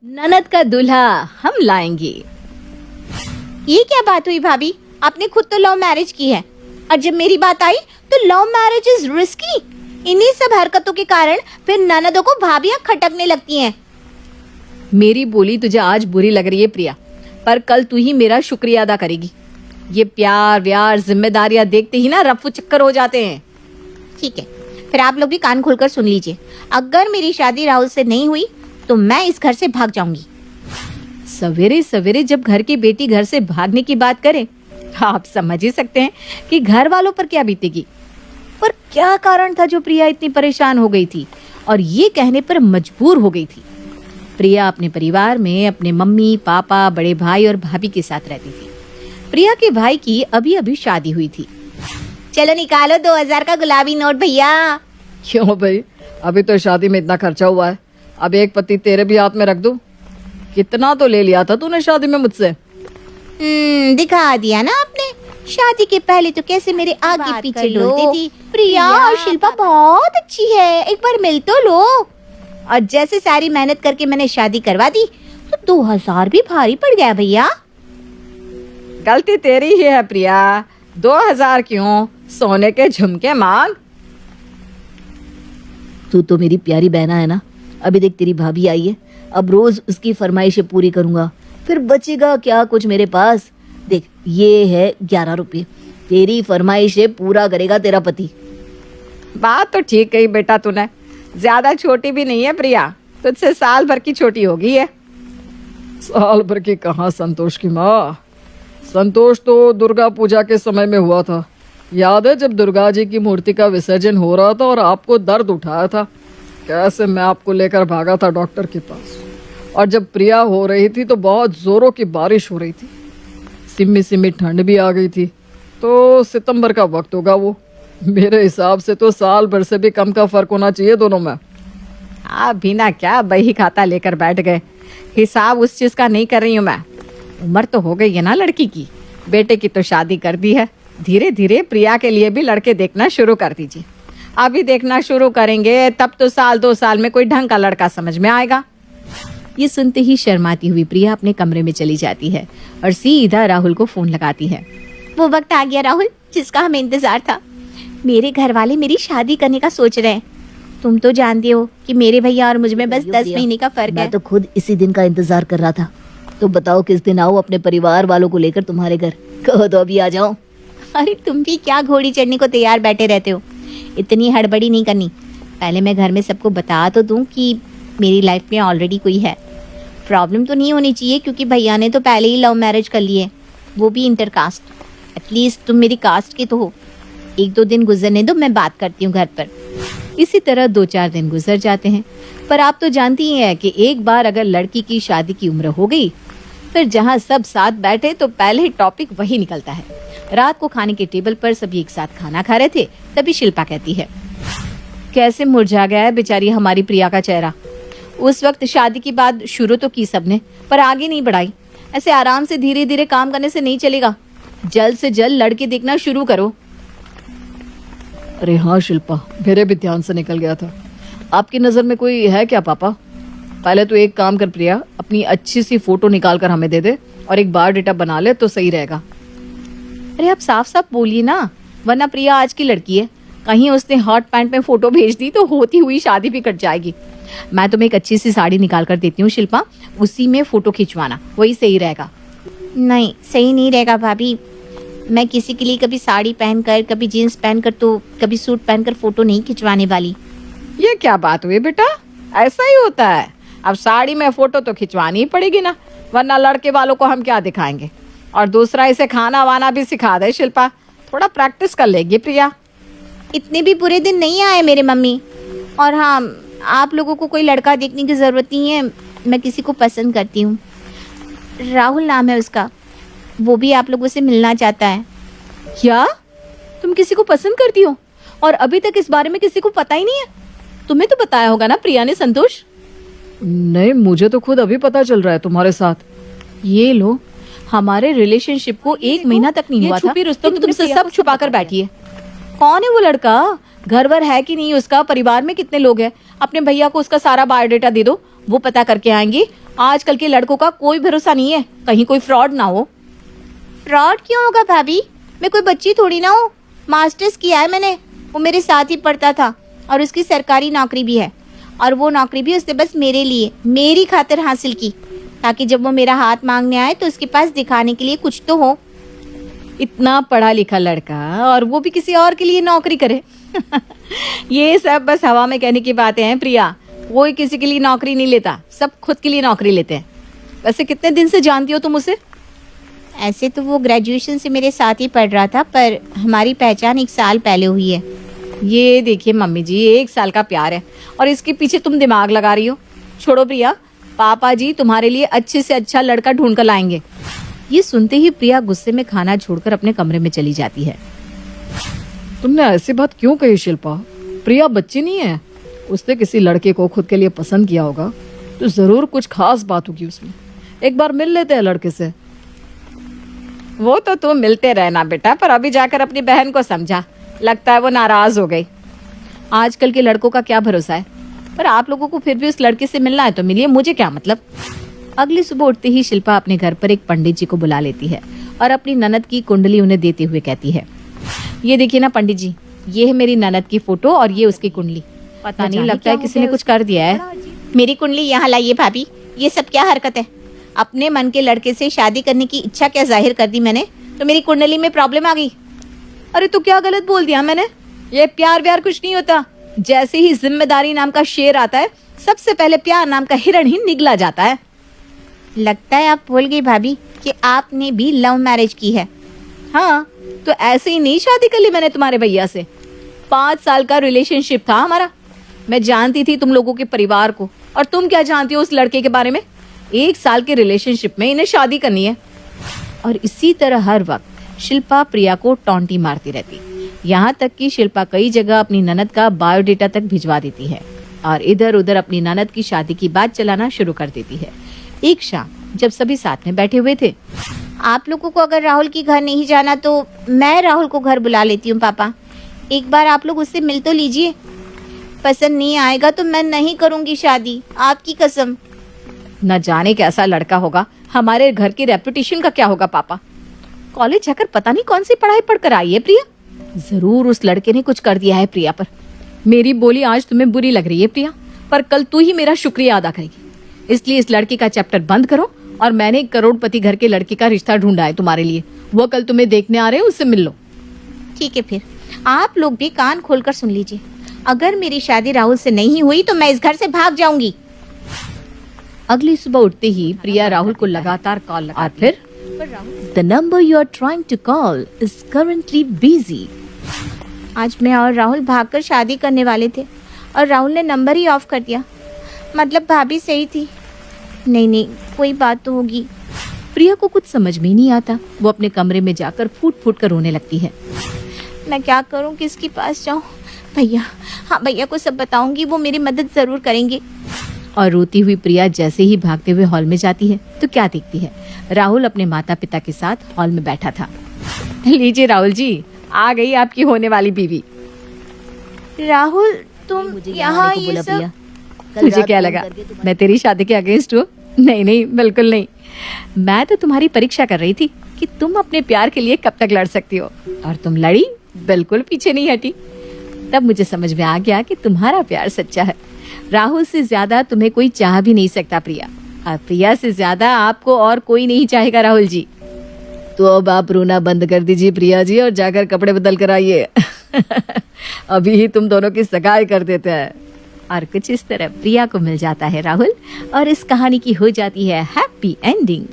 ननद का दूल्हा हम लाएंगे। ये क्या बात हुई भाभी? आपने खुद तो लव मैरिज की है और जब मेरी बात आई तो लव मैरिज इज रिस्की। इन्हीं सब हरकतों के कारण फिर ननदों को भाभियां खटकने लगती हैं। मेरी बोली तुझे आज बुरी लग रही है प्रिया, पर कल तू ही मेरा शुक्रिया अदा करेगी। ये प्यार व्यार जिम्मेदारियां देखते ही ना रफू चक्कर हो जाते हैं। ठीक है, फिर आप लोग भी कान खोलकर सुन लीजिए। अगर मेरी शादी राहुल से नहीं हुई तो मैं इस घर से भाग जाऊंगी। सवेरे सवेरे जब घर की बेटी घर से भागने की बात करे, आप समझ ही सकते हैं कि घर वालों पर क्या बीतेगी। पर क्या कारण था जो प्रिया इतनी परेशान हो गई थी और ये कहने पर मजबूर हो गई थी। प्रिया अपने परिवार में अपने मम्मी पापा बड़े भाई और भाभी के साथ रहती थी। प्रिया के भाई की अभी अभी शादी हुई थी। चलो निकालो 2000 का गुलाबी नोट भैया। क्यों भाई, अभी तो शादी में इतना खर्चा हुआ है, अब एक पत्ती तेरे भी हाथ में रख दूं? कितना तो ले लिया था तूने शादी में मुझसे। दिखा दिया ना आपने। शादी के पहले तो कैसे मेरे आगे पीछे डोलती थी। प्रिया और शिल्पा बहुत अच्छी है, एक बार मिल तो लो। और जैसे सारी मेहनत करके मैंने शादी करवा दी तो 2000 भी भारी पड़ गया भैया। गलती तेरी ही है प्रिया। 2000 क्यों, सोने के झुमके मांग। तू तो मेरी प्यारी बहना है ना। अभी देख तेरी भाभी आई है, अब रोज उसकी फरमाइशें पूरी करूंगा, फिर बचेगा क्या कुछ मेरे पास। देख ये है 11 रुपये, तेरी फरमाइशें पूरा करेगा तेरा पति। बात तो ठीक कही बेटा तूने, ज्यादा छोटी भी नहीं है प्रिया, तुझसे साल भर की छोटी होगी है। साल भर की कहाँ संतोष की माँ। संतोष तो दुर्गा पूजा के समय में हुआ था। याद है जब दुर्गा जी की मूर्ति का विसर्जन हो रहा था और आपको दर्द उठाया था, कैसे मैं आपको लेकर भागा था डॉक्टर के पास। और जब प्रिया हो रही थी तो बहुत जोरों की बारिश हो रही थी, सिम्मी सिम्मी ठंड भी आ गई थी। तो सितंबर का वक्त होगा वो। मेरे हिसाब से तो साल भर से भी कम का फर्क होना चाहिए दोनों में। आप भी ना क्या बही खाता लेकर बैठ गए। हिसाब उस चीज का नहीं कर रही हूँ मैं। उम्र तो हो गई है ना लड़की की, बेटे की तो शादी कर दी है। धीरे धीरे प्रिया के लिए भी लड़के देखना शुरू कर दीजिए। अभी देखना शुरू करेंगे तब तो साल 2 साल में कोई ढंग का लड़का समझ में आएगा। ये सुनते ही शर्माती हुई प्रिया अपने कमरे में चली जाती है और सीधा राहुल को फोन लगाती है। वो वक्त आ गया राहुल जिसका हमें इंतजार था। मेरे घर वाले मेरी शादी करने का सोच रहे हैं। तुम तो जानते हो कि मेरे भैया और मुझ में बस 10 महीने का फर्क है। मैं तो खुद इसी दिन का इंतजार कर रहा था। तो बताओ किस दिन आऊं अपने परिवार वालों को लेकर तुम्हारे घर। कहो तो अभी आ जाओ। अरे तुम भी क्या घोड़ी चढ़ने को तैयार बैठे रहते हो। इतनी हड़बड़ी नहीं करनी। पहले मैं घर में सबको बता तो दूं कि मेरी लाइफ में ऑलरेडी कोई है। प्रॉब्लम तो नहीं होनी चाहिए क्योंकि भैया ने तो पहले ही लव मैरिज कर ली है, वो भी इंटरकास्ट। एटलीस्ट तुम मेरी कास्ट के तो हो। 1-2 दिन गुजरने दो, मैं बात करती हूँ घर पर। इसी तरह 2-4 दिन गुजर जाते हैं। पर आप तो जानती ही हैं कि एक बार अगर लड़की की शादी की उम्र हो गई फिर जहाँ सब साथ बैठे तो पहले ही टॉपिक वही निकलता है। रात को खाने के टेबल पर सभी एक साथ खाना खा रहे थे, तभी शिल्पा कहती है, कैसे मुरझा गया है बेचारी हमारी प्रिया का चेहरा। उस वक्त शादी की बात शुरू तो की सबने, पर आगे नहीं बढ़ाई। ऐसे आराम से धीरे धीरे काम करने से नहीं चलेगा। जल्द से जल्द लड़के देखना शुरू करो। अरे हाँ शिल्पा, मेरे भी ध्यान से निकल गया था। आपकी नज़र में कोई है क्या पापा? पहले तो एक काम कर प्रिया, अपनी अच्छी सी फोटो निकाल कर हमें दे दे और एक बायोडेटा बना ले तो सही रहेगा। अरे आप साफ साफ बोलिए ना, वरना प्रिया आज की लड़की है, कहीं उसने हॉट पैंट में फोटो भेज दी तो होती हुई शादी भी कट जाएगी। मैं तुम्हें एक अच्छी सी साड़ी निकाल कर देती हूँ शिल्पा, उसी में फोटो खिंचवाना, वही सही रहेगा। नहीं, सही नहीं रहेगा भाभी। मैं किसी के लिए कभी साड़ी पहनकर, कभी जीन्स पहनकर तो कभी सूट पहनकर फोटो नहीं खिंचवाने वाली। ये क्या बात हुई बेटा, ऐसा ही होता है। अब साड़ी में फोटो तो खिंचवानी ही पड़ेगी ना, वरना लड़के वालों को हम क्या दिखाएंगे। और दूसरा, इसे खाना वाना भी सिखा दे शिल्पा, थोड़ा प्रैक्टिस कर लेगी प्रिया। इतने भी बुरे दिन नहीं आए मेरे मम्मी। और हाँ, आप लोगों को कोई लड़का देखने की ज़रूरत नहीं है, मैं किसी को पसंद करती हूँ। राहुल नाम है उसका, वो भी आप लोगों से मिलना चाहता है। क्या तुम किसी को पसंद करती हो और अभी तक इस बारे में किसी को पता ही नहीं है? तुम्हें तो बताया होगा ना प्रिया ने संतोष? नहीं, मुझे तो खुद अभी पता चल रहा है तुम्हारे साथ। ये लो, हमारे रिलेशनशिप को 1 महीना तक नहीं हुआ था, तुम तुमसे सब छुपा कर बैठी है। कौन है वो लड़का? घर वर है कि नहीं उसका? परिवार में कितने लोग हैं? अपने भैया को उसका सारा बायोडेटा दे दो, वो पता करके आएंगे आजकल के लड़कों का कोई भरोसा नहीं है, कहीं कोई फ्रॉड ना हो। फ्रॉड क्यों होगा भाभी? मैं कोई बच्ची थोड़ी ना हूँ। मास्टर्स किया है मैंने, वो मेरे साथ ही पढ़ता था और उसकी सरकारी नौकरी भी है। और वो नौकरी भी उसने बस मेरे लिए, मेरी खातिर हासिल की, ताकि जब वो मेरा हाथ मांगने आए तो उसके पास दिखाने के लिए कुछ तो हो। इतना पढ़ा लिखा लड़का और वो भी किसी और के लिए नौकरी करे। ये सब बस हवा में कहने की बातें हैं प्रिया। कोई किसी के लिए नौकरी नहीं लेता, सब खुद के लिए नौकरी लेते हैं। वैसे कितने दिन से जानती हो तुम उसे? ऐसे तो वो ग्रेजुएशन से मेरे साथ ही पढ़ रहा था, पर हमारी पहचान 1 साल पहले हुई है। ये देखिए मम्मी जी, 1 साल का प्यार है और इसके पीछे तुम दिमाग लगा रही हो। छोड़ो प्रिया, पापा जी तुम्हारे लिए अच्छे से अच्छा लड़का ढूंढ कर लाएंगे। ये सुनते ही प्रिया गुस्से में खाना छोड़कर अपने कमरे में चली जाती है। तुमने ऐसी बात क्यों कही शिल्पा? प्रिया बच्ची नहीं है, उसने किसी लड़के को खुद के लिए पसंद किया होगा तो जरूर कुछ खास बात होगी उसमें। एक बार मिल लेते हैं लड़के से। वो तो तुम मिलते रहना बेटा, पर अभी जाकर अपनी बहन को समझा, लगता है वो नाराज हो गई। आजकल के लड़कों का क्या भरोसा है, पर आप लोगों को फिर भी उस लड़के से मिलना है तो मिलिए, मुझे क्या मतलब। अगली सुबह उठते ही शिल्पा अपने घर पर एक पंडित जी को बुला लेती है और अपनी ननद की कुंडली उन्हें देते हुए कहती है, ये देखिए ना पंडित जी, ये है मेरी ननद की फोटो और ये उसकी कुंडली। पता नहीं, लगता है किसी ने कुछ कर दिया है। मेरी कुंडली यहाँ लाइए भाभी, ये सब क्या हरकत है? अपने मन के लड़के से शादी करने की इच्छा क्या जाहिर कर दी मैंने, तो मेरी कुंडली में प्रॉब्लम आ गई। अरे तो क्या गलत बोल दिया मैंने? ये प्यार व्यार कुछ नहीं होता। जैसे ही जिम्मेदारी नाम का शेर आता है, सबसे पहले प्यार नाम का हिरण ही निगला जाता है। लगता है आप भूल गई भाभी कि आपने भी लव मैरिज की है। हाँ, तो ऐसे ही नहीं शादी कर ली मैंने तुम्हारे भैया से। 5 साल का रिलेशनशिप था हमारा। मैं जानती थी तुम लोगों के परिवार को, और तुम क्या जानती हो उस लड़के के बारे में? 1 साल के रिलेशनशिप में इन्हें शादी करनी है। और इसी तरह हर वक्त शिल्पा प्रिया को टॉन्टी मारती रहती, यहाँ तक कि शिल्पा कई जगह अपनी ननद का बायोडेटा तक भिजवा देती है और इधर उधर अपनी ननद की शादी की बात चलाना शुरू कर देती है। एक शाम जब सभी साथ में बैठे हुए थे, आप लोगों को अगर राहुल की घर नहीं जाना तो मैं राहुल को घर बुला लेती हूँ पापा। एक बार आप लोग उससे मिल तो लीजिए। पसंद नहीं आएगा तो मैं नहीं करूँगी शादी, आपकी कसम। न जाने कैसा लड़का होगा, हमारे घर की रेपुटेशन का क्या होगा पापा? कॉलेज जाकर पता नहीं कौन सी पढ़ाई पढ़कर आई है प्रिया। जरूर उस लड़के ने कुछ कर दिया है प्रिया पर। मेरी बोली आज तुम्हें बुरी लग रही है प्रिया, पर कल तू ही मेरा शुक्रिया अदा करेगी। इसलिए इस लड़के का चैप्टर बंद करो और मैंने एक करोड़पति घर के लड़के का रिश्ता ढूंढा है तुम्हारे लिए। वो कल तुम्हें देखने आ रहे हैं, उससे मिल लो। ठीक है, फिर आप लोग भी कान खोलकर सुन लीजिए। अगर मेरी शादी राहुल से नहीं हुई तो मैं इस घर से भाग जाऊंगी। अगली सुबह उठते ही प्रिया राहुल को लगातार कॉल लगा, और फिर the number you are trying to call is currently busy. आज मैं और राहुल भागकर शादी करने वाले थे और राहुल ने नंबर ही ऑफ कर दिया। मतलब भाभी सही थी। नहीं, कोई बात तो होगी। प्रिया को कुछ समझ में नहीं आता। वो अपने कमरे में जाकर फूट फूट कर रोने लगती है। मैं क्या करूं, किसके पास जाऊं? भैया, हाँ भैया को सब बताऊंगी, वो मेरी मदद जरूर करेंगे। और रोती हुई प्रिया जैसे ही भागते हुए हॉल में जाती है तो क्या देखती है, राहुल अपने माता पिता के साथ हॉल में बैठा था। लीजिए राहुल जी, आ गई आपकी होने वाली बीवी। राहुल, तुम यहाँ ये सब? तुझे क्या लगा मैं तेरी शादी के अगेंस्ट हूँ? नहीं, बिल्कुल नहीं। मैं तो तुम्हारी परीक्षा कर रही थी कि तुम अपने प्यार के लिए कब तक लड़ सकती हो, और तुम लड़ी, बिल्कुल पीछे नहीं हटी। तब मुझे समझ में आ गया कि तुम्हारा प्यार सच्चा है। राहुल से ज्यादा तुम्हें कोई चाह भी नहीं सकता प्रिया, और प्रिया से ज्यादा आपको और कोई नहीं चाहेगा राहुल जी। तो अब आप रोना बंद कर दीजिए प्रिया जी और जाकर कपड़े बदल कर आइए। अभी ही तुम दोनों की सगाई कर देते हैं। और कुछ इस तरह प्रिया को मिल जाता है राहुल और इस कहानी की हो जाती है हैप्पी एंडिंग।